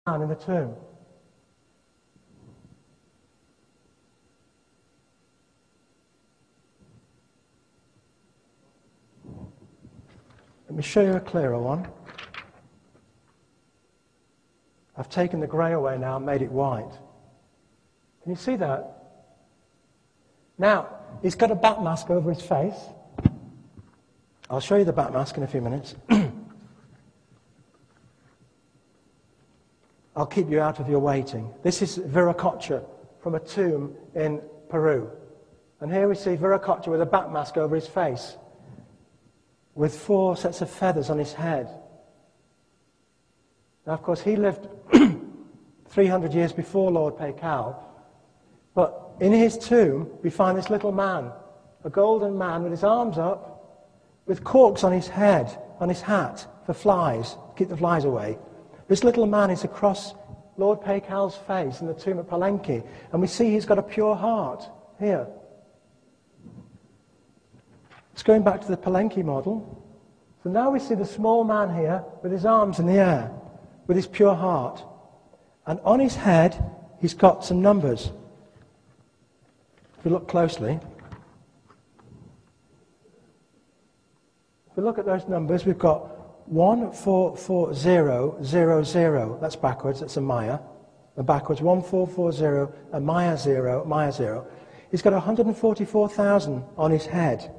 man in the tomb. Let me show you a clearer one. I've taken the grey away now and made it white. Can you see that? Now, he's got a bat mask over his face. I'll show you the bat mask in a few minutes. I'll keep you out of your waiting. This is Viracocha from a tomb in Peru. And here we see Viracocha with a bat mask over his face, with 4 sets of feathers on his head. Now, of course, he lived 300 years before Lord Paikal. But in his tomb, we find this little man, a golden man with his arms up, with corks on his head, on his hat, for flies, to keep the flies away. This little man is across Lord Paikal's face in the tomb at Palenque, and we see he's got a pure heart here. It's going back to the Palenque model. So now we see the small man here with his arms in the air, with his pure heart. And on his head, he's got some numbers. If we look closely, if we look at those numbers, we've got 144000. That's backwards, that's a Maya. And backwards, 1440, a Maya 0, Maya 0. He's got 144,000 on his head.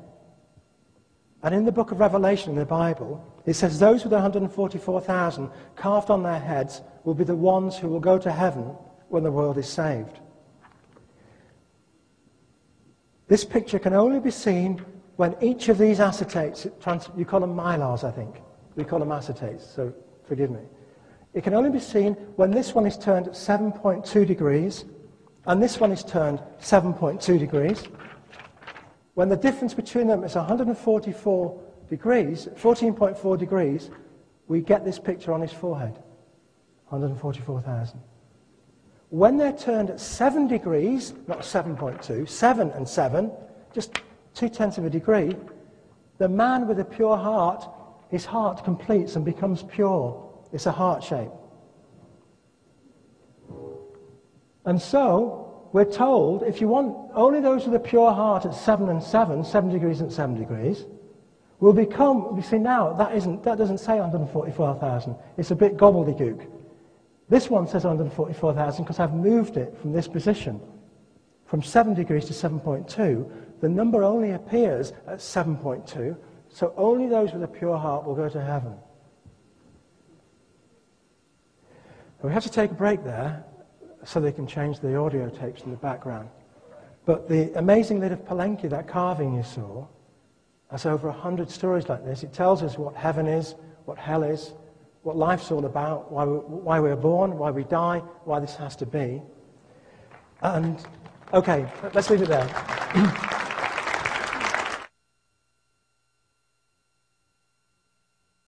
And in the book of Revelation in the Bible, it says those with 144,000 carved on their heads will be the ones who will go to heaven when the world is saved. This picture can only be seen when each of these acetates, you call them mylars, I think. We call them acetates, so forgive me. It can only be seen when this one is turned at 7.2 degrees and this one is turned 7.2 degrees. When the difference between them is 144 degrees, 14.4 degrees, we get this picture on his forehead, 144,000. When they're turned at 7 degrees, not 7.2, 7 and 7, just 0.2 of a degree, the man with a pure heart, his heart completes and becomes pure. It's a heart shape. And so, we're told, if you want only those with a pure heart at 7 and 7, 7 degrees and 7 degrees, will become, we see now, that doesn't say 144,000. It's a bit gobbledygook. This one says 144,000 because I've moved it from this position. From 7 degrees to 7.2, the number only appears at 7.2, so only those with a pure heart will go to heaven. We have to take a break there so they can change the audio tapes in the background. But the amazing lid of Palenque, that carving you saw, has over 100 stories like this. It tells us what heaven is, what hell is, what life's all about, why we're born, why we die, why this has to be. And, okay, let's leave it there.